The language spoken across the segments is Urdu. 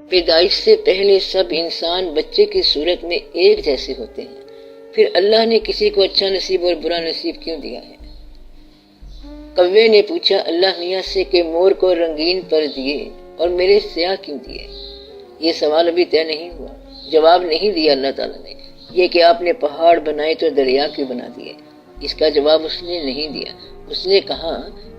پیدائش سے پہلے سب انسان بچے کی صورت میں ایک جیسے ہوتے ہیں، پھر اللہ نے کسی کو اچھا نصیب اور برا نصیب کیوں دیا ہے؟ کوے نے پوچھا اللہ میاں سے کہ مور کو رنگین پر دیے اور میرے سیاہ کیوں دیے؟ یہ سوال ابھی طے نہیں ہوا، جواب نہیں دیا اللہ تعالیٰ نے۔ یہ کہ آپ نے پہاڑ بنائے تو دریا کیوں بنا دیے، اس کا جواب اس نے نہیں دیا۔ اس نے کہا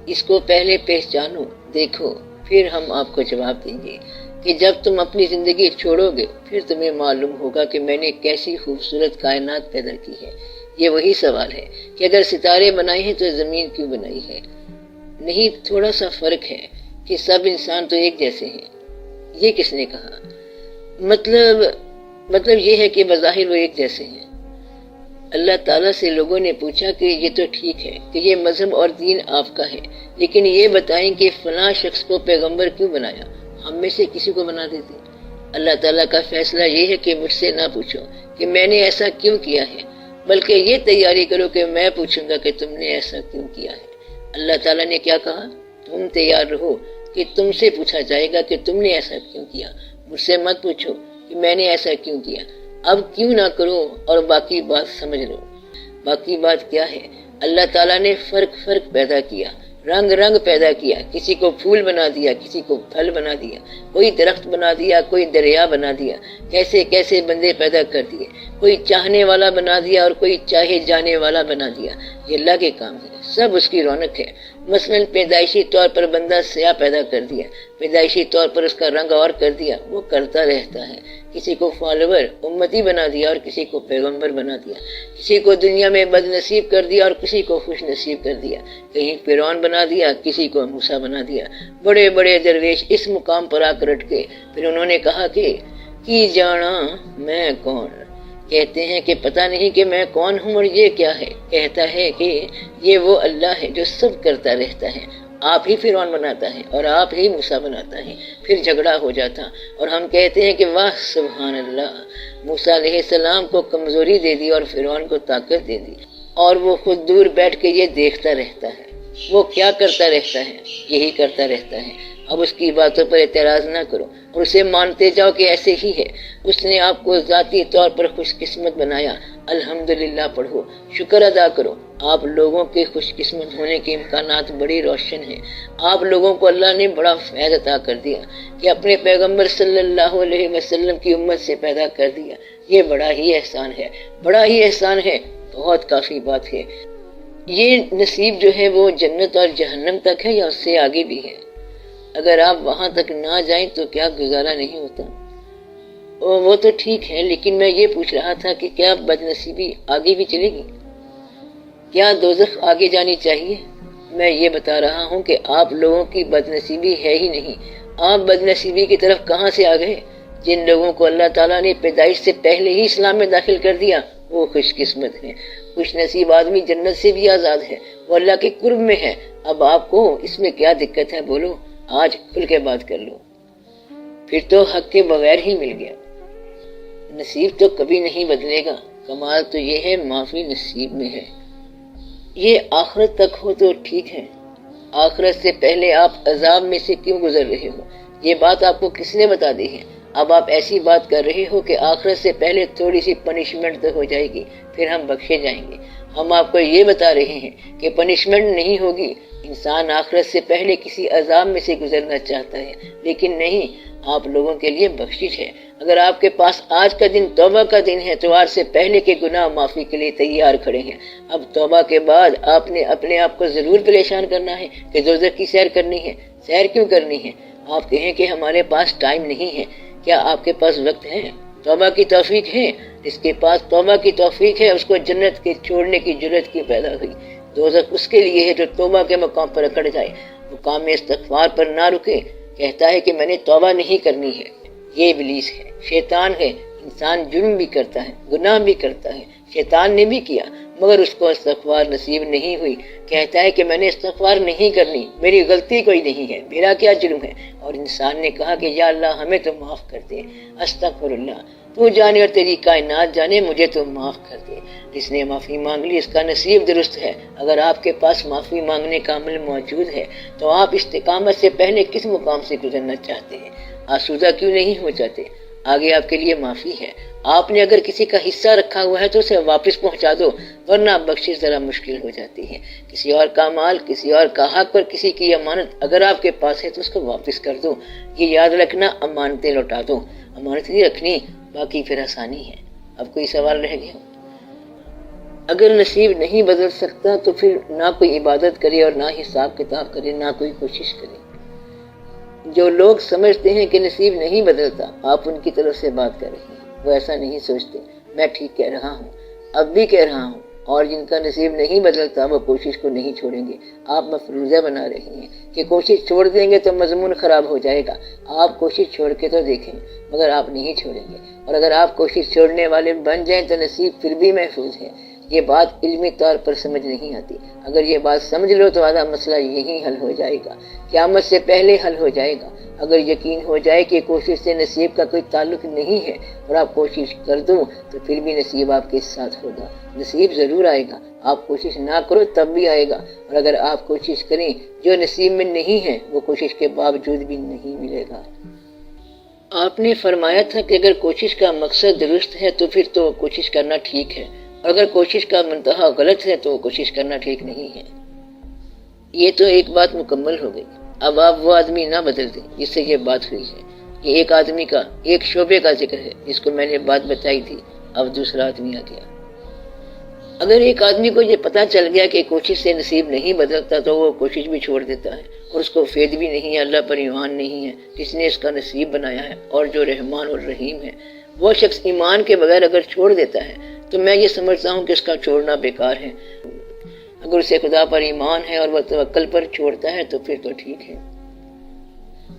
اس کو پہلے پہچانو، دیکھو، پھر ہم آپ کو جواب دیں گے کہ جب تم اپنی زندگی چھوڑو گے پھر تمہیں معلوم ہوگا کہ میں نے کیسی خوبصورت کائنات پیدا کی ہے۔ یہ وہی سوال ہے کہ اگر ستارے بنائے ہیں تو زمین کیوں بنائی ہے؟ نہیں، تھوڑا سا فرق ہے کہ سب انسان تو ایک جیسے ہیں۔ یہ کس نے کہا؟ مطلب یہ ہے کہ بظاہر وہ ایک جیسے ہیں۔ اللہ تعالیٰ سے لوگوں نے پوچھا کہ یہ تو ٹھیک ہے کہ یہ مذہب اور دین آپ کا ہے، لیکن یہ بتائیں کہ فلاں شخص کو پیغمبر کیوں بنایا؟ ہم میں سے کسی کو بنا دیتے۔ اللہ تعالیٰ کا فیصلہ یہ ہے کہ مجھ سے نہ پوچھو کہ میں نے ایسا کیوں کیا ہے، بلکہ یہ تیاری کرو کہ میں پوچھوں گا کہ تم نے ایسا کیوں کیا ہے۔ اللہ تعالیٰ نے کیا کہا؟ تم تیار رہو کہ تم سے پوچھا جائے گا کہ تم نے ایسا کیوں کیا۔ مجھ سے مت پوچھو کہ میں نے ایسا کیوں کیا، اب کیوں نہ کرو اور باقی بات سمجھ لو۔ باقی بات کیا ہے؟ اللہ تعالیٰ نے فرق پیدا کیا، رنگ پیدا کیا، کسی کو پھول بنا دیا، کسی کو پھل بنا دیا، کوئی درخت بنا دیا، کوئی دریا بنا دیا، کیسے بندے پیدا کر دیے، کوئی چاہنے والا بنا دیا اور کوئی چاہے جانے والا بنا دیا۔ یہ اللہ کے کام ہے، سب اس کی رونق ہے۔ مثلاً پیدائشی طور پر بندہ سیاہ پیدا کر دیا، پیدائشی طور پر اس کا رنگ اور کر دیا، وہ کرتا رہتا ہے۔ کسی کو فالوور امتی بنا دیا اور کسی کو پیغمبر بنا دیا، کسی کو دنیا میں بد نصیب کر دیا اور کسی کو خوش نصیب کر دیا، کہیں فرعون بنا دیا، کسی کو موسیٰ بنا دیا۔ بڑے درویش اس مقام پر آ کر اٹکے، پھر انہوں نے کہا کہ کی جانا میں کون، کہتے ہیں کہ پتہ نہیں کہ میں کون ہوں اور یہ کیا ہے، کہتا ہے کہ یہ وہ اللہ ہے جو سب کرتا رہتا ہے، آپ ہی فرعون بناتا ہے اور آپ ہی موسیٰ بناتا ہے۔ پھر جھگڑا ہو جاتا اور ہم کہتے ہیں کہ واہ سبحان اللہ، موسیٰ علیہ السلام کو کمزوری دے دی اور فرعون کو طاقت دے دی، اور وہ خود دور بیٹھ کے یہ دیکھتا رہتا ہے۔ وہ کیا کرتا رہتا ہے؟ یہی کرتا رہتا ہے۔ اب اس کی باتوں پر اعتراض نہ کرو اور اسے مانتے جاؤ کہ ایسے ہی ہے۔ اس نے آپ کو ذاتی طور پر خوش قسمت بنایا، الحمدللہ پڑھو، شکر ادا کرو۔ آپ لوگوں کے خوش قسمت ہونے کے امکانات بڑی روشن ہیں۔ آپ لوگوں کو اللہ نے بڑا فیض عطا کر دیا کہ اپنے پیغمبر صلی اللہ علیہ وسلم کی امت سے پیدا کر دیا۔ یہ بڑا ہی احسان ہے، بڑا ہی احسان ہے، بہت کافی بات ہے۔ یہ نصیب جو ہے وہ جنت اور جہنم تک ہے یا اس سے آگے بھی ہے؟ اگر آپ وہاں تک نہ جائیں تو کیا گزارا نہیں ہوتا؟ وہ تو ٹھیک ہے، لیکن میں یہ پوچھ رہا تھا کہ کیا بد نصیبی آگے بھی چلے گی؟ کیا دوزخ آگے جانی چاہیے؟ میں یہ بتا رہا ہوں کہ آپ لوگوں کی بد نصیبی ہے ہی نہیں۔ آپ بد نصیبی کی طرف کہاں سے آ گئے؟ جن لوگوں کو اللہ تعالیٰ نے پیدائش سے پہلے ہی اسلام میں داخل کر دیا وہ خوش قسمت ہیں۔ خوش نصیب آدمی جنت سے بھی آزاد ہے، وہ اللہ کے قرب میں ہے۔ اب آپ کو اس میں کیا دقت ہے؟ بولو، آج کھل کے بات کر لو۔ پھر تو حق کے بغیر ہی مل گیا۔ نصیب تو کبھی نہیں بدلے گا، کمال تو یہ ہے معافی نصیب میں ہے۔ یہ آخرت تک ہو تو ٹھیک ہے، آخرت سے پہلے آپ عذاب میں سے کیوں گزر رہے ہو؟ یہ بات آپ کو کس نے بتا دی ہے؟ اب آپ ایسی بات کر رہے ہو کہ آخرت سے پہلے تھوڑی سی پنشمنٹ تو ہو جائے گی، پھر ہم بخشے جائیں گے۔ ہم آپ کو یہ بتا رہے ہیں کہ پنشمنٹ نہیں ہوگی۔ انسان آخرت سے پہلے کسی عذاب میں سے گزرنا چاہتا ہے، لیکن نہیں، آپ لوگوں کے لیے بخشش ہے۔ اگر آپ کے پاس آج کا دن توبہ کا دن ہے تو آج سے پہلے کے گناہ معافی کے لیے تیار کھڑے ہیں۔ اب توبہ کے بعد آپ نے اپنے آپ کو ضرور پریشان کرنا ہے کہ دوزخ کی سیر کرنی ہے۔ سیر کیوں کرنی ہے؟ آپ کہیں کہ ہمارے پاس ٹائم نہیں ہے، کیا آپ کے پاس وقت ہے؟ توبہ کی توفیق ہے؟ جس کے پاس توبہ کی توفیق ہے اس کو جنت کے چھوڑنے کی جرت کی پیدا ہوئی؟ دوزخ اس کے لیے ہے جو توبہ کے مقام پر اکڑ جائے، مقام استغفار پر نہ رکے، کہتا ہے کہ میں نے توبہ نہیں کرنی ہے۔ یہ ابلیس ہے، شیطان ہے۔ انسان جرم بھی کرتا ہے، گناہ بھی کرتا ہے، شیطان نے بھی کیا، مگر اس کو استغفار نصیب نہیں ہوئی۔ کہتا ہے کہ میں نے استغفار نہیں کرنی، میری غلطی کوئی نہیں ہے، میرا کیا جرم ہے؟ اور انسان نے کہا کہ یا اللہ ہمیں تو معاف کر دے، استغفر اللہ، تو جانے اور تیری کائنات جانے، مجھے تو معاف کر دے۔ جس نے معافی مانگ لی اس کا نصیب درست ہے۔ اگر آپ کے پاس معافی مانگنے کا عمل موجود ہے تو آپ استقامت سے پہلے کس مقام سے گزرنا چاہتے ہیں؟ آسودہ کیوں نہیں ہو جاتے؟ آگے آپ کے لیے معافی ہے۔ آپ نے اگر کسی کا حصہ رکھا ہوا ہے تو اسے واپس پہنچا دو، ورنہ بخشش ذرا مشکل ہو جاتی ہے۔ کسی اور کا مال، کسی اور کا حق پر کسی کی امانت اگر آپ کے پاس ہے تو اس کو واپس کر دو۔ یہ یاد رکھنا، امانتیں لوٹا دو، امانت نہیں رکھنی، باقی پھر آسانی ہے۔ اب کوئی سوال رہ گیا؟ اگر نصیب نہیں بدل سکتا تو پھر نہ کوئی عبادت کرے اور نہ حساب کتاب کرے، نہ کوئی کوشش کرے۔ جو لوگ سمجھتے ہیں کہ نصیب نہیں بدلتا، آپ ان کی طرف سے بات کر رہے ہیں۔ وہ ایسا نہیں سوچتے، میں ٹھیک کہہ رہا ہوں، اب بھی کہہ رہا ہوں۔ اور جن کا نصیب نہیں بدلتا وہ کوشش کو نہیں چھوڑیں گے۔ آپ مفروضہ بنا رہے ہیں کہ کوشش چھوڑ دیں گے تو مضمون خراب ہو جائے گا۔ آپ کوشش چھوڑ کے تو دیکھیں، مگر آپ نہیں چھوڑیں گے۔ اور اگر آپ کوشش چھوڑنے والے بن جائیں تو نصیب پھر بھی محفوظ ہے۔ یہ بات علمی طور پر سمجھ نہیں آتی۔ اگر یہ بات سمجھ لو تو آدھا مسئلہ یہی حل ہو جائے گا، قیامت سے پہلے حل ہو جائے گا۔ اگر یقین ہو جائے کہ کوشش سے نصیب کا کوئی تعلق نہیں ہے اور آپ کوشش کر دو تو پھر بھی نصیب آپ کے ساتھ ہوگا۔ نصیب ضرور آئے گا، آپ کوشش نہ کرو تب بھی آئے گا، اور اگر آپ کوشش کریں جو نصیب میں نہیں ہے وہ کوشش کے باوجود بھی نہیں ملے گا۔ آپ نے فرمایا تھا کہ اگر کوشش کا مقصد درست ہے تو پھر تو کوشش کرنا ٹھیک ہے، اور اگر کوشش کا منتہا غلط ہے تو کوشش کرنا ٹھیک نہیں ہے۔ یہ تو ایک بات مکمل ہو گئی۔ اب آپ وہ آدمی نہ بدل دیں جس سے یہ بات ہوئی ہے۔ یہ ایک آدمی کا، ایک شعبے کا ذکر ہے جس کو میں نے بات بتائی تھی، اب دوسرا آدمی آ گیا۔ اگر ایک آدمی کو یہ پتہ چل گیا کہ کوشش سے نصیب نہیں بدلتا تو وہ کوشش بھی چھوڑ دیتا ہے، اور اس کو فید بھی نہیں ہے، اللہ پر ایمان نہیں ہے جس نے اس کا نصیب بنایا ہے اور جو رحمان اور رحیم ہے۔ وہ شخص ایمان کے بغیر اگر چھوڑ دیتا ہے تو میں یہ سمجھتا ہوں کہ اس کا چھوڑنا بیکار ہے۔ اگر اسے خدا پر ایمان ہے اور وہ توکل پر چھوڑتا ہے تو پھر تو ٹھیک ہے۔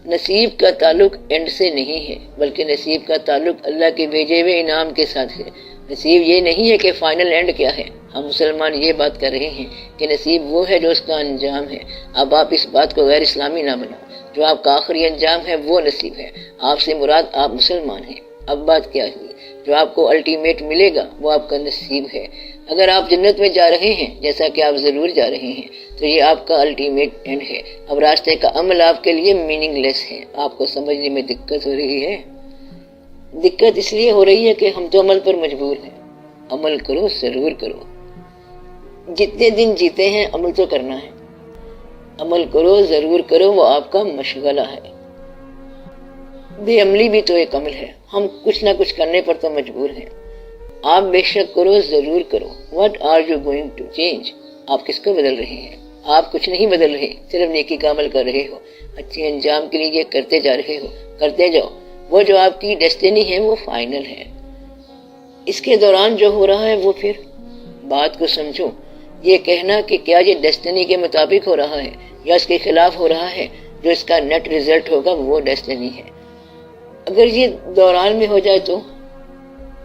نصیب کا تعلق اینڈ سے نہیں ہے، بلکہ نصیب کا تعلق اللہ کے بھیجے ہوئے انعام کے ساتھ ہے۔ نصیب یہ نہیں ہے کہ فائنل اینڈ کیا ہے۔ ہم مسلمان یہ بات کر رہے ہیں کہ نصیب وہ ہے جو اس کا انجام ہے۔ اب آپ اس بات کو غیر اسلامی نہ بناؤ۔ جو آپ کا آخری انجام ہے وہ نصیب ہے۔ آپ سے مراد آپ مسلمان ہیں۔ اب بات کیا ہوئی؟ جو آپ کو الٹیمیٹ ملے گا وہ آپ کا نصیب ہے۔ اگر آپ جنت میں جا رہے ہیں، جیسا کہ آپ ضرور جا رہے ہیں، تو یہ آپ کا الٹیمیٹ اینڈ ہے۔ اب راستے کا عمل آپ کے لیے میننگ لیس ہے۔ آپ کو سمجھنے میں دقت ہو رہی ہے؟ دقت اس لیے ہو رہی ہے کہ ہم تو عمل پر مجبور ہیں۔ عمل کرو، ضرور کرو۔ جتنے دن جیتے ہیں عمل تو کرنا ہے۔ عمل کرو، ضرور کرو، وہ آپ کا مشغلہ ہے۔ بے عملی بھی تو ایک عمل ہے۔ ہم کچھ نہ کچھ کرنے پر تو مجبور ہیں۔ آپ بے شک کرو، ضرور کرو۔ What are you going to change؟ آپ کس کو بدل رہے ہیں؟ آپ کچھ نہیں بدل رہے، صرف نیکی کا عمل کر رہے ہو۔ اچھے انجام کے لیے یہ کرتے جا رہے ہو، کرتے جاؤ۔ وہ جو آپ کی ڈیسٹینی ہے وہ فائنل ہے۔ اس کے دوران جو ہو رہا ہے وہ پھر بات کو سمجھو۔ یہ کہنا کہ کیا یہ ڈیسٹینی کے مطابق ہو رہا ہے یا اس کے خلاف ہو رہا ہے، جو اس کا نیٹ ریزلٹ ہوگا وہ ڈیسٹینی ہے۔ اگر یہ دوران میں ہو جائے تو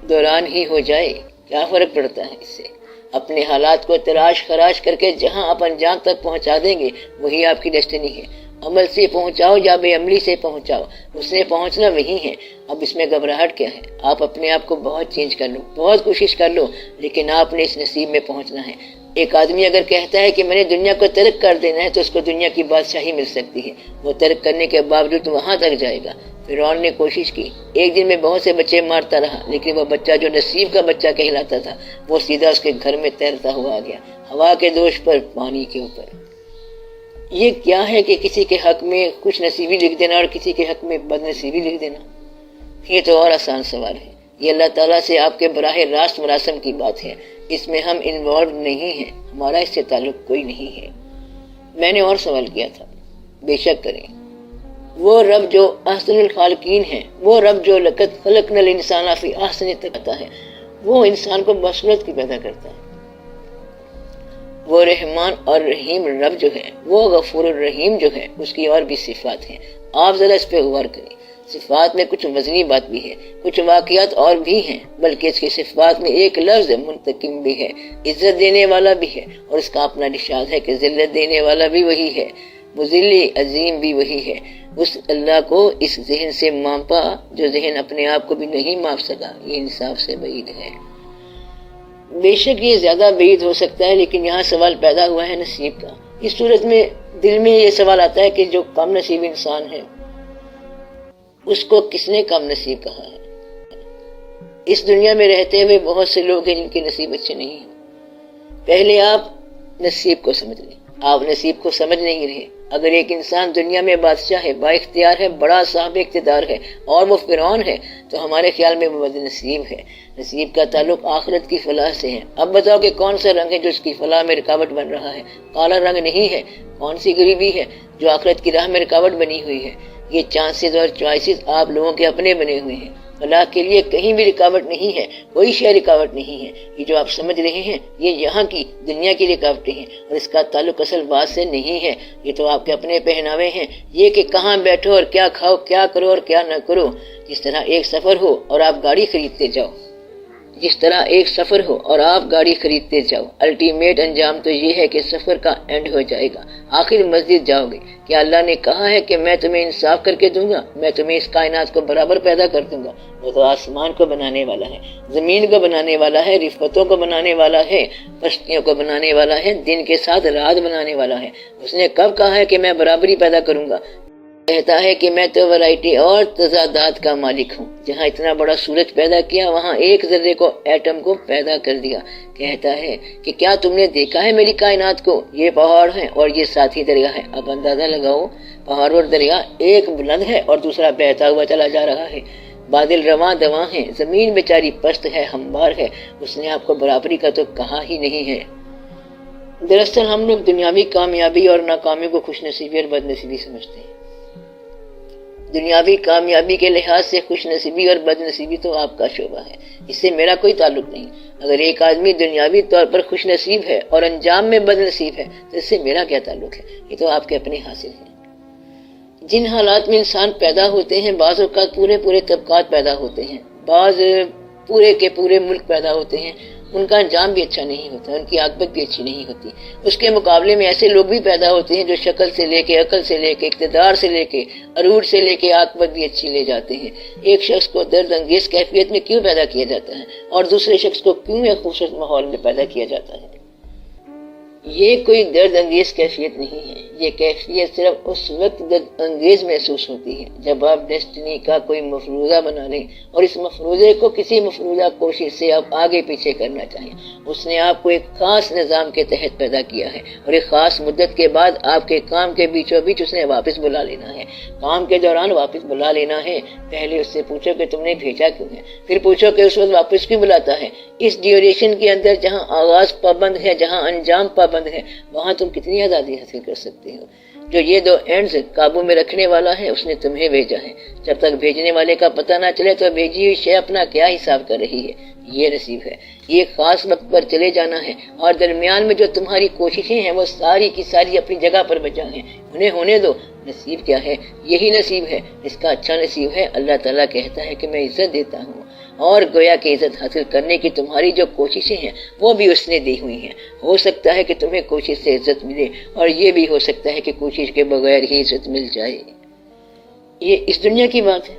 دوران ہی ہو جائے، کیا فرق پڑتا ہے اس سے؟ اپنے حالات کو تلاش خراش کر کے جہاں آپ انجام تک پہنچا دیں گے وہی آپ کی ڈیسٹینی ہے۔ عمل سے پہنچاؤ یا بے عملی سے پہنچاؤ، اس سے پہنچنا وہی ہے۔ اب اس میں گھبراہٹ کیا ہے؟ آپ اپنے آپ کو بہت چینج کر لو، بہت کوشش کر لو، لیکن آپ نے اس نصیب میں پہنچنا ہے۔ ایک آدمی اگر کہتا ہے کہ میں نے دنیا کو ترک کر دینا ہے تو اس کو دنیا کی بادشاہی مل سکتی ہے۔ وہ ترک کرنے کے باوجود وہاں تک جائے گا۔ فرعون نے کوشش کی، ایک دن میں بہت سے بچے مارتا رہا، لیکن وہ بچہ جو نصیب کا بچہ کہلاتا تھا وہ سیدھا اس کے گھر میں تیرتا ہوا آ گیا، ہوا کے دوش پر، پانی کے اوپر۔ یہ کیا ہے کہ کسی کے حق میں خوش نصیبی لکھ دینا اور کسی کے حق میں بد نصیبی لکھ دینا؟ یہ تو اور آسان سوال ہے۔ یہ اللہ تعالیٰ سے آپ کے براہ راست مراسم کی بات ہے۔ اس میں ہم انوالو نہیں ہیں، ہمارا اس سے تعلق کوئی نہیں ہے۔ میں نے اور سوال کیا تھا، بے شک کریں۔ وہ رب جو احسن الخالقین ہے، وہ رب جو لقد خلقنا الانسان فی احسن تقویم ہے، وہ انسان کو بصورت کی پیدا کرتا ہے۔ وہ رحمان اور رحیم رب جو ہے، وہ غفور الرحیم جو ہے، اس کی اور بھی صفات ہیں۔ آپ ذرا اس پہ غور کریں۔ صفات میں کچھ وزنی بات بھی ہے، کچھ واقعات اور بھی ہیں، بلکہ اس کی صفات میں ایک لفظ منتقم بھی ہے، عزت دینے والا بھی ہے، اور اس کا اپنا نشان ہے کہ ذلت دینے والا بھی وہی ہے، مذل عظیم بھی وہی ہے۔ اس اللہ کو اس ذہن سے مانپا جو ذہن اپنے آپ کو بھی نہیں مانپ سکا، یہ انصاف سے بعید ہے۔ بے شک یہ زیادہ بعید ہو سکتا ہے، لیکن یہاں سوال پیدا ہوا ہے نصیب کا۔ اس صورت میں دل میں یہ سوال آتا ہے کہ جو کم نصیب انسان ہے اس کو کس نے کم نصیب کہا ہے؟ اس دنیا میں رہتے ہوئے بہت سے لوگ ہیں جن کے نصیب اچھے نہیں ہیں۔ پہلے آپ نصیب کو سمجھ لیں، آپ نصیب کو سمجھ نہیں رہے۔ اگر ایک انسان دنیا میں بادشاہ ہے، با اختیار ہے، بڑا صاحب اقتدار ہے اور وہ فرعون ہے تو ہمارے خیال میں وہ بد نصیب ہے۔ نصیب کا تعلق آخرت کی فلاح سے ہے۔ اب بتاؤ کہ کون سا رنگ ہے جو اس کی فلاح میں رکاوٹ بن رہا ہے؟ کالا رنگ نہیں ہے۔ کون سی غریبی ہے جو آخرت کی راہ میں رکاوٹ بنی ہوئی ہے؟ یہ چانسز اور چوائسز آپ لوگوں کے اپنے بنے ہوئے ہیں۔ فلاح کے لیے کہیں بھی رکاوٹ نہیں ہے، کوئی شے رکاوٹ نہیں ہے۔ یہ جو آپ سمجھ رہے ہیں یہ یہاں کی دنیا کی رکاوٹیں ہیں اور اس کا تعلق اصل بات سے نہیں ہے۔ یہ تو آپ کے اپنے پہناوے ہیں، یہ کہ کہاں بیٹھو اور کیا کھاؤ، کیا کرو اور کیا نہ کرو۔ جس طرح ایک سفر ہو اور آپ گاڑی خریدتے جاؤ، الٹیمیٹ انجام تو یہ ہے کہ سفر کا اینڈ ہو جائے گا، آخر مسجد جاؤ گے۔ کیا اللہ نے کہا ہے کہ میں تمہیں انصاف کر کے دوں گا، میں تمہیں اس کائنات کو برابر پیدا کر دوں گا؟ وہ تو آسمان کو بنانے والا ہے، زمین کو بنانے والا ہے، رفتوں کو بنانے والا ہے، پشتیوں کو بنانے والا ہے، دن کے ساتھ رات بنانے والا ہے۔ اس نے کب کہا ہے کہ میں برابری پیدا کروں گا؟ کہتا ہے کہ میں تو ورائٹی اور تضادات کا مالک ہوں۔ جہاں اتنا بڑا سورج پیدا کیا وہاں ایک ذرے کو، ایٹم کو پیدا کر دیا۔ کہتا ہے کہ کیا تم نے دیکھا ہے میری کائنات کو؟ یہ پہاڑ ہیں اور یہ ساتھی دریا ہے۔ اب اندازہ لگاؤ، پہاڑ اور دریا، ایک بلند ہے اور دوسرا بہتا ہوا چلا جا رہا ہے۔ بادل رواں دواں ہیں، زمین بیچاری پست ہے، ہموار ہے۔ اس نے آپ کو برابری کا تو کہا ہی نہیں ہے۔ دراصل ہم لوگ دنیاوی کامیابی اور ناکامی کو خوش نصیبی اور بد نصیبی سمجھتے ہیں۔ دنیاوی کامیابی کے لحاظ سے خوش نصیبی اور بد نصیبی تو آپ کا شعبہ ہے، اس سے میرا کوئی تعلق نہیں۔ اگر ایک آدمی دنیاوی طور پر خوش نصیب ہے اور انجام میں بد نصیب ہے تو اس سے میرا کیا تعلق ہے؟ یہ تو آپ کے اپنے حاصل ہیں۔ جن حالات میں انسان پیدا ہوتے ہیں، بعض اوقات پورے طبقات پیدا ہوتے ہیں، بعض پورے کے پورے ملک پیدا ہوتے ہیں، ان کا انجام بھی اچھا نہیں ہوتا، ان کی عاقبت بھی اچھی نہیں ہوتی۔ اس کے مقابلے میں ایسے لوگ بھی پیدا ہوتے ہیں جو شکل سے لے کے، عقل سے لے کے، اقتدار سے لے کے، عروج سے لے کے عاقبت بھی اچھی لے جاتے ہیں۔ ایک شخص کو درد انگیز کیفیت میں کیوں پیدا کیا جاتا ہے اور دوسرے شخص کو کیوں ایک خوبصورت ماحول میں پیدا کیا جاتا ہے؟ یہ کوئی درد انگیز کیفیت نہیں ہے، یہ کیفیت صرف اس وقت درد انگیز محسوس ہوتی ہے جب آپ ڈیسٹنی کا کوئی مفروضہ بنا لیں اور اس مفروضے کو کسی مفروضہ کوشش سے آپ آگے پیچھے کرنا چاہیں۔ اس نے آپ کو ایک خاص نظام کے تحت پیدا کیا ہے اور ایک خاص مدت کے بعد آپ کے کام کے بیچوں بیچ اس نے واپس بلا لینا ہے۔ کام کے دوران واپس بلا لینا ہے۔ پہلے اس سے پوچھو کہ تم نے بھیجا کیوں ہے، پھر پوچھو کہ اس وقت واپس کیوں بلاتا ہے۔ اس ڈیوریشن کے اندر جہاں آغاز پابند ہے، جہاں انجام پابند ہے، وہاں تم کتنی آزادی حاصل کر سکتے ہو؟ جو یہ دو اینڈز قابو میں رکھنے والا ہے اس نے تمہیں بھیجا ہے۔ جب تک بھیجنے والے کا پتہ نہ چلے تو بھیجی ہوئی شے اپنا کیا حساب کر رہی ہے؟ یہ نصیب ہے، یہ خاص وقت پر چلے جانا ہے، اور درمیان میں جو تمہاری کوششیں ہیں وہ ساری کی ساری اپنی جگہ پر بجا ہیں، انہیں ہونے دو۔ نصیب کیا ہے؟ یہی نصیب ہے، اس کا اچھا نصیب ہے۔ اللہ تعالیٰ کہتا ہے کہ میں عزت دیتا ہوں، اور گویا کہ عزت حاصل کرنے کی تمہاری جو کوششیں ہیں وہ بھی اس نے دی ہوئی ہیں۔ ہو سکتا ہے کہ تمہیں کوشش سے عزت ملے، اور یہ بھی ہو سکتا ہے کہ کوشش کے بغیر ہی عزت مل جائے۔ یہ اس دنیا کی بات ہے،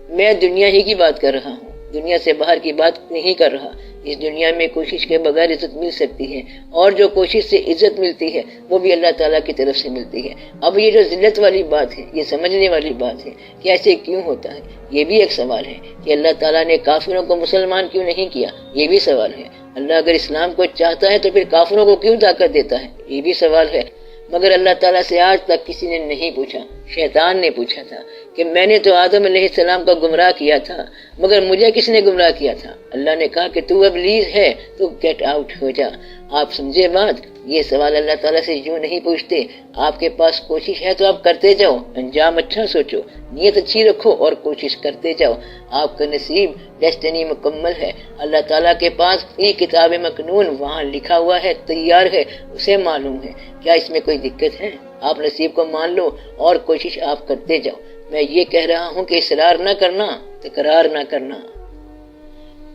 میں دنیا ہی کی بات کر رہا ہوں، دنیا سے باہر کی بات نہیں کر رہا۔ اس دنیا میں کوشش کے بغیر عزت مل سکتی ہے، اور جو کوشش سے عزت ملتی ہے وہ بھی اللہ تعالیٰ کی طرف سے ملتی ہے۔ اب یہ جو ذلت والی بات ہے، یہ سمجھنے والی بات ہے کہ ایسے کیوں ہوتا ہے، یہ بھی ایک سوال ہے کہ اللہ تعالیٰ نے کافروں کو مسلمان کیوں نہیں کیا، یہ بھی سوال ہے۔ اللہ اگر اسلام کو چاہتا ہے تو پھر کافروں کو کیوں طاقت دیتا ہے، یہ بھی سوال ہے۔ مگر اللہ تعالیٰ سے آج تک کسی نے نہیں پوچھا، شیطان نے پوچھا تھا کہ میں نے تو آدم علیہ السلام کو گمراہ کیا تھا، مگر مجھے کس نے گمراہ کیا تھا؟ اللہ نے کہا کہ تو ابلیس ہے، تو گیٹ آؤٹ ہو جا۔ آپ سمجھے بات؟ یہ سوال اللہ تعالیٰ سے یوں نہیں پوچھتے۔ آپ کے پاس کوشش ہے تو آپ کرتے جاؤ، انجام اچھا سوچو، نیت اچھی رکھو اور کوشش کرتے جاؤ۔ آپ کا نصیب، ڈیسٹنی مکمل ہے۔ اللہ تعالیٰ کے پاس فی کتاب مکنون وہاں لکھا ہوا ہے، تیار ہے، اسے معلوم ہے۔ کیا اس میں کوئی دقت ہے؟ آپ نصیب کو مان لو اور کوشش آپ کرتے جاؤ۔ میں یہ کہہ رہا ہوں کہ اصرار نہ کرنا، تکرار نہ کرنا۔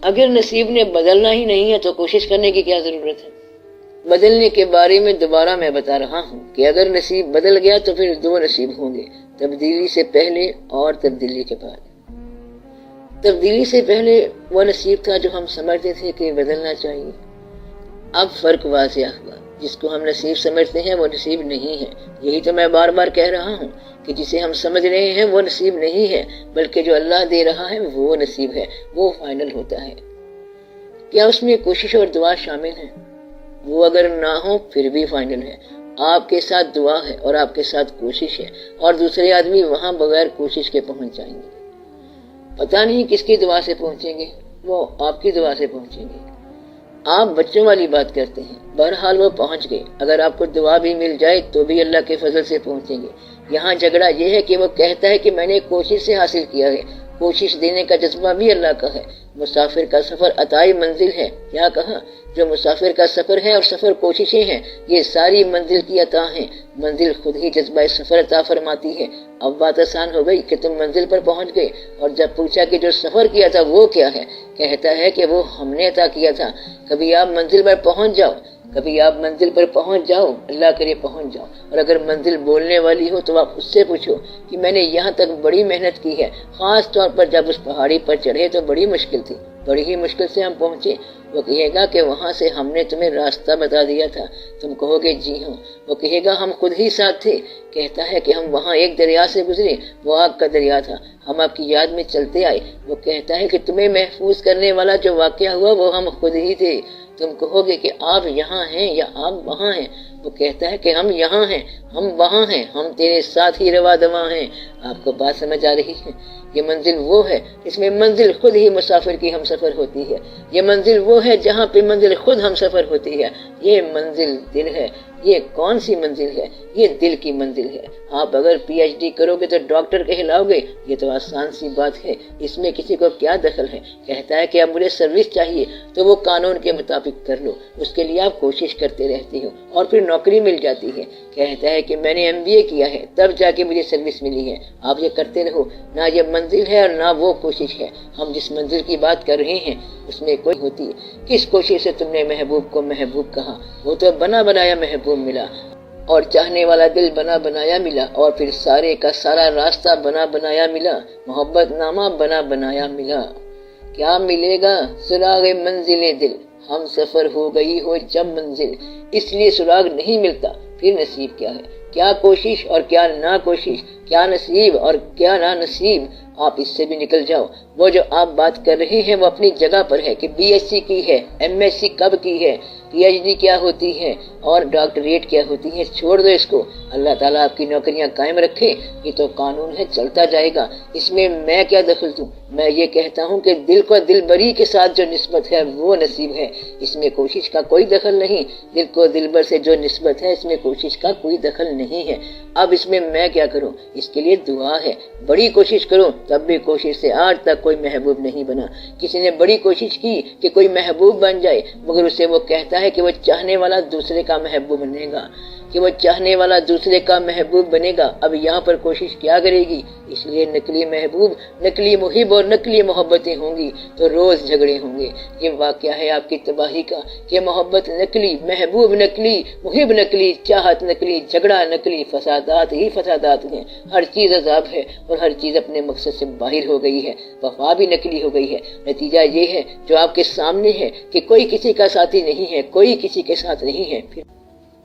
اگر نصیب نے بدلنا ہی نہیں ہے تو کوشش کرنے کی کیا ضرورت ہے؟ بدلنے کے بارے میں دوبارہ میں بتا رہا ہوں کہ اگر نصیب بدل گیا تو پھر دو نصیب ہوں گے، تبدیلی سے پہلے اور تبدیلی کے بعد۔ تبدیلی سے پہلے وہ نصیب تھا جو ہم سمجھتے تھے کہ بدلنا چاہیے، اب فرق واضح ہوا۔ جس کو ہم نصیب سمجھتے ہیں وہ نصیب نہیں ہے۔ یہی تو میں بار بار کہہ رہا ہوں کہ جسے ہم سمجھ رہے ہیں وہ نصیب نہیں ہے، بلکہ جو اللہ دے رہا ہے وہ نصیب ہے، وہ فائنل ہوتا ہے۔ کیا اس میں کوشش اور دعا شامل ہے؟ وہ اگر نہ ہو پھر بھی فائنل ہے۔ آپ کے ساتھ دعا ہے اور آپ کے ساتھ کوشش ہے، اور دوسرے آدمی وہاں بغیر کوشش کے پہنچ جائیں گے۔ پتہ نہیں کس کی دعا سے پہنچیں گے، وہ آپ کی دعا سے پہنچیں گے۔ آپ بچوں والی بات کرتے ہیں، بہرحال وہ پہنچ گئے۔ اگر آپ کو دعا بھی مل جائے تو بھی اللہ کے فضل سے پہنچیں گے۔ یہاں جھگڑا یہ ہے کہ وہ کہتا ہے کہ میں نے کوشش سے حاصل کیا ہے۔ کوشش دینے کا جذبہ بھی اللہ کا ہے۔ مسافر کا سفر عطائی منزل ہے، کیا کہا؟ جو مسافر کا سفر ہے اور سفر کوششیں ہیں، یہ ساری منزل کی عطا ہیں۔ منزل خود ہی جذبہ سفر عطا فرماتی ہے۔ اب بات آسان ہو گئی کہ تم منزل پر پہنچ گئے، اور جب پوچھا کہ جو سفر کیا تھا وہ کیا ہے، کہتا ہے کہ وہ ہم نے عطا کیا تھا۔ کبھی آپ منزل پر پہنچ جاؤ، کبھی آپ منزل پر پہنچ جاؤ، اللہ کرے پہنچ جاؤ۔ اور اگر منزل بولنے والی ہو تو آپ اس سے پوچھو کہ میں نے یہاں تک بڑی محنت کی ہے، خاص طور پر جب اس پہاڑی پر چڑھے تو بڑی مشکل تھی، بڑی ہی مشکل سے ہم پہنچے۔ وہ کہے گا کہ وہاں سے ہم نے تمہیں راستہ بتا دیا تھا، تم کہو گے جی ہاں۔ وہ کہے گا ہم خود ہی ساتھ تھے۔ کہتا ہے کہ ہم وہاں ایک دریا سے گزرے، وہ آگ کا دریا تھا، ہم آپ کی یاد میں چلتے آئے۔ وہ کہتا ہے کہ تمہیں محفوظ کرنے والا جو واقعہ ہوا وہ ہم خود ہی تھے۔ تم کہو گے کہ آپ یہاں ہیں یا آپ وہاں ہیں۔ وہ کہتا ہے کہ ہم یہاں ہیں، ہم وہاں ہیں، ہم تیرے ساتھ ہی رواں دواں ہیں۔ آپ کو بات سمجھ آ رہی ہے؟ یہ منزل وہ ہے جس میں منزل خود ہی مسافر کی ہم سفر ہوتی ہے۔ یہ منزل وہ ہے جہاں پہ منزل خود ہم سفر ہوتی ہے۔ یہ منزل دل ہے۔ یہ کون سی منزل ہے؟ یہ دل کی منزل ہے۔ آپ اگر پی ایچ ڈی کرو گے تو ڈاکٹر کہلاؤ گے، یہ تو آسان سی بات ہے، اس میں کسی کو کیا دخل ہے؟ کہتا ہے کہ اب مجھے سروس چاہیے تو وہ قانون کے مطابق کر لو، اس کے لیے آپ کوشش کرتے رہتے ہو اور پھر نوکری مل جاتی ہے۔ کہتا ہے کہ میں نے MBA کیا ہے تب جا کے مجھے سروس ملی ہے، آپ یہ کرتے رہو۔ نہ یہ منزل ہے اور نہ وہ کوشش ہے۔ ہم جس منزل کی بات کر رہے ہیں اس میں کوئی ہوتی ہے۔ کس کوشش سے تم نے محبوب کو محبوب کہا؟ وہ تو بنا بنایا محبوب ملا، اور چاہنے والا دل بنا بنایا ملا، اور پھر سارے کا سارا راستہ بنا بنایا ملا، محبت نامہ بنا بنایا ملا۔ کیا ملے گا؟ سراغ منزل دل، ہم سفر ہو گئی ہو جب منزل، اس لیے سراغ نہیں ملتا، پھر نصیب کیا ہے؟ کیا کوشش اور کیا نہ کوشش، کیا نصیب اور کیا نہ نصیب، آپ اس سے بھی نکل جاؤ۔ وہ جو آپ بات کر رہے ہیں وہ اپنی جگہ پر ہے کہ BSc کی ہے، MSc کب کی ہے، PhD کیا ہوتی ہے اور ڈاکٹریٹ کیا ہوتی ہے، چھوڑ دو اس کو۔ اللہ تعالیٰ آپ کی نوکریاں قائم رکھے، یہ تو قانون ہے، چلتا جائے گا، اس میں میں کیا دخل دوں؟ میں یہ کہتا ہوں کہ دل کو دل بری کے ساتھ جو نسبت ہے وہ نصیب ہے، اس میں کوشش کا کوئی دخل نہیں۔ دل کو دل بر سے جو نسبت ہے اس میں کوشش کا کوئی دخل نہیں ہے۔ اب اس میں میں کیا کروں؟ اس کے لیے دعا ہے۔ بڑی کوشش کرو تب بھی کوشش سے آج تک کوئی محبوب نہیں بنا۔ کسی نے بڑی کوشش کی کہ کوئی محبوب بن جائے، مگر اسے وہ کہتا ہے کہ وہ چاہنے والا دوسرے کا محبوب بنے گا، کہ وہ چاہنے والا دوسرے کا محبوب بنے گا۔ اب یہاں پر کوشش کیا کرے گی؟ اس لیے نقلی محبوب، نقلی محب اور نقلی محبتیں ہوں گی تو روز جھگڑے ہوں گے۔ یہ واقعہ ہے آپ کی تباہی کا کہ محبت نقلی، محبوب نقلی، محب نقلی، چاہت نقلی، جھگڑا نقلی، فسادات ہی فسادات ہیں۔ ہر چیز عذاب ہے اور ہر چیز اپنے مقصد سے باہر ہو گئی ہے، وفا بھی نقلی ہو گئی ہے۔ نتیجہ یہ ہے جو آپ کے سامنے ہے کہ کوئی کسی کا ساتھی نہیں ہے، کوئی کسی کے ساتھ نہیں ہے۔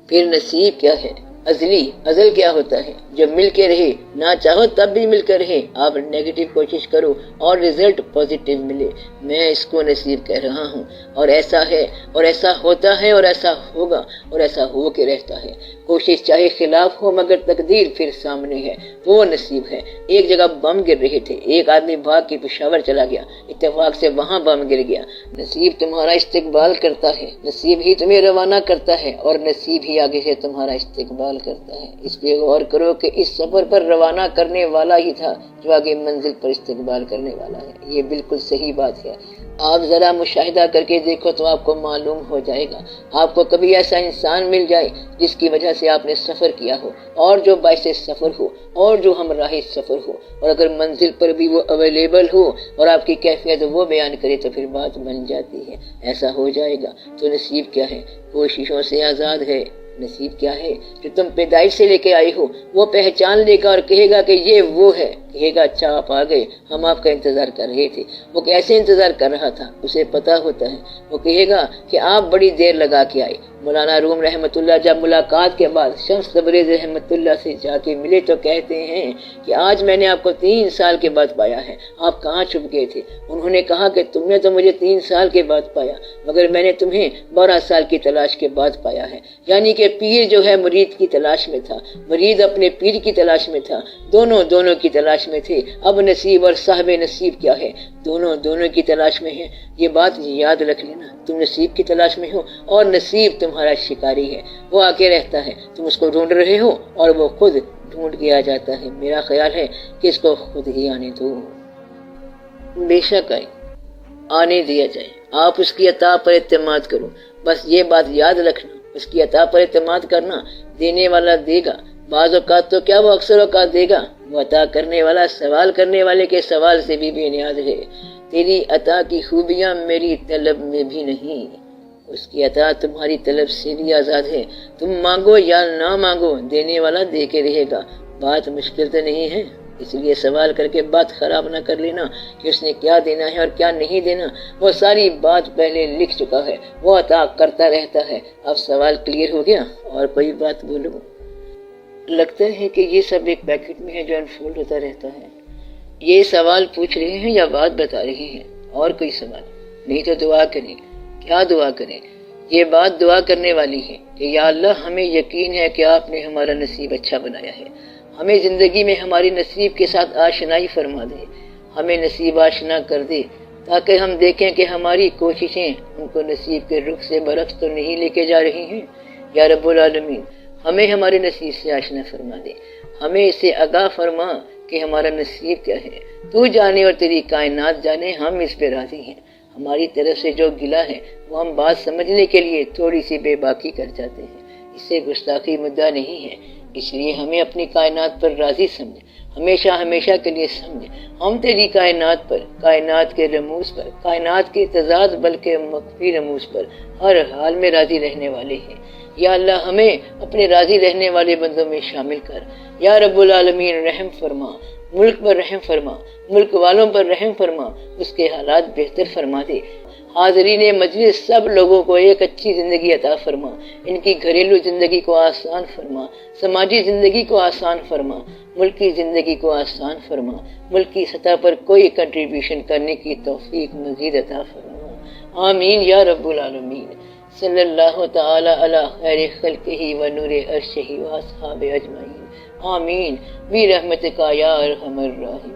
پھر نصیب کیا ہے؟ ازلی ازل کیا ہوتا ہے؟ جو مل کے رہے، نہ چاہو تب بھی مل کر رہے۔ آپ نیگیٹو کوشش کرو اور رزلٹ پازیٹیو ملے، میں اس کو نصیب کہہ رہا ہوں۔ اور ایسا ہے اور ایسا ہوتا ہے اور ایسا ہوگا اور ایسا ہو کے رہتا ہے۔ کوشش چاہے خلاف ہو مگر تقدیر پھر سامنے ہے، وہ نصیب ہے۔ ایک جگہ بم گر رہے تھے، ایک آدمی بھاگ کے پشاور چلا گیا، اتفاق سے وہاں بم گر گیا۔ نصیب تمہارا استقبال کرتا ہے، نصیب ہی تمہیں روانہ کرتا ہے، اور نصیب ہی آگے سے تمہارا استقبال کرتا ہے۔ اس لیے غور کرو کہ اس سفر پر روانہ کرنے والا ہی تھا جو آگے منزل پر استقبال کرنے والا ہے۔ یہ بالکل صحیح بات ہے۔ آپ ذرا مشاہدہ کر کے دیکھو تو آپ کو معلوم ہو جائے گا۔ آپ کو کبھی ایسا انسان مل جائے جس کی وجہ سے آپ نے سفر کیا ہو، اور جو باعث سفر ہو، اور جو ہمراہ سفر ہو، اور اگر منزل پر بھی وہ اویلیبل ہو اور آپ کی کیفیت وہ بیان کرے تو پھر بات بن جاتی ہے۔ ایسا ہو جائے گا تو نصیب کیا ہے؟ کوششوں سے آزاد ہے۔ نصیب کیا ہے؟ جو تم پیدائش سے لے کے آئے ہو وہ پہچان لے گا اور کہے گا کہ یہ وہ ہے، کہے گا اچھا آپ آ گئے، ہم آپ کا انتظار کر رہے تھے۔ وہ کیسے انتظار کر رہا تھا اسے پتا ہوتا ہے۔ وہ کہے گا کہ آپ بڑی دیر لگا کے آئے۔ مولانا روم رحمت اللہ جب ملاقات کے بعد شمس تبریز رحمت اللہ سے جا کے ملے تو کہتے ہیں کہ آج میں نے آپ کو 3 سال کے بعد پایا ہے، آپ کہاں چھپ گئے تھے؟ انہوں نے کہا کہ تم نے تو مجھے 3 سال کے بعد پایا، مگر میں نے تمہیں 12 سال کی تلاش کے بعد پایا ہے۔ یعنی کہ پیر جو ہے مرید کی تلاش میں تھا، مرید اپنے پیر کی تلاش میں تھا، دونوں کی تلاش میں تھے۔ اب نصیب اور صاحب نصیب کیا ہے؟ دونوں کی تلاش میں ہیں۔ یہ بات یاد رکھ لینا، تم نصیب کی تلاش میں ہو اور نصیب تمہارا شکاری ہے، وہ آکے رہتا ہے، تم اس کو ڈھونڈ رہے ہو اور وہ خود ڈھونڈ کے آ جاتا ہے۔ میرا خیال ہے کہ اس کو خود ہی آنے دو۔ بے شک آنے دیا جائے، آپ اس کی عطا پر اعتماد کرو، بس یہ بات یاد رکھنا، اس کی عطا پر اعتماد کرنا، دینے والا دے گا، بعض اوقات تو کیا وہ اکثر اوقات دے گا۔ وہ عطا کرنے والا سوال کرنے والے کے سوال سے بھی بے نیاز ہے۔ تیری عطا کی خوبیاں میری طلب میں بھی نہیں، اس کی عطا تمہاری طلب سے بھی آزاد ہے۔ تم مانگو یا نہ مانگو، دینے والا دے کے رہے گا۔ بات مشکل تو نہیں ہے، اس لیے سوال کر کے بات خراب نہ کر لینا کہ اس نے کیا دینا ہے اور کیا نہیں دینا۔ وہ ساری بات پہلے لکھ چکا ہے، وہ عطا کرتا رہتا ہے۔ اب سوال کلیئر ہو گیا، اور کوئی بات بولو؟ لگتا ہے کہ یہ سب ایک پیکٹ میں ہے جو انفولڈ ہوتا رہتا ہے۔ یہ سوال پوچھ رہے ہیں یا بات بتا رہے ہیں؟ اور کوئی سوال نہیں تو دعا کریں۔ کیا دعا کریں؟ یہ بات دعا کرنے والی ہے کہ یا اللہ ہمیں یقین ہے کہ آپ نے ہمارا نصیب اچھا بنایا ہے، ہمیں زندگی میں ہماری نصیب کے ساتھ آشنائی فرما دے، ہمیں نصیب آشنا کر دے تاکہ ہم دیکھیں کہ ہماری کوششیں ان کو نصیب کے رخ سے برعکس تو نہیں لے کے جا رہی ہیں۔ یا رب العالمین ہمیں ہمارے نصیب سے آشنا فرما دے، ہمیں اسے آگاہ فرما کہ ہمارا نصیب کیا ہے۔ تو جانے اور تیری کائنات جانے، ہم اس پہ راضی ہیں۔ ہماری طرف سے جو گلا ہے وہ ہم بات سمجھنے کے لیے تھوڑی سی بے باکی کر جاتے ہیں، اس سے گستاخی مدعا نہیں ہے۔ اس لیے ہمیں اپنی کائنات پر راضی سمجھ، ہمیشہ کے لیے سمجھ۔ ہم تیری کائنات پر، کائنات کے رموز پر، کائنات کے تضاد بلکہ مخفی رموز پر ہر حال میں راضی رہنے والے ہیں۔ یا اللہ ہمیں اپنے راضی رہنے والے بندوں میں شامل کر۔ یا رب العالمین رحم فرما، ملک پر رحم فرما، ملک والوں پر رحم فرما، اس کے حالات بہتر فرما دے۔ حاضرین مجلس سب لوگوں کو ایک اچھی زندگی عطا فرما، ان کی گھریلو زندگی کو آسان فرما، سماجی زندگی کو آسان فرما، ملکی زندگی کو آسان فرما، ملک کی سطح پر کوئی کنٹریبیوشن کرنے کی توفیق مزید عطا فرما۔ آمین یا رب العالمین۔ صلی اللہ تعالی علی خیر خلقہ و نور عرشہ و اصحاب اجمعین۔ آمین برحمتک یا ارحم الراحمین۔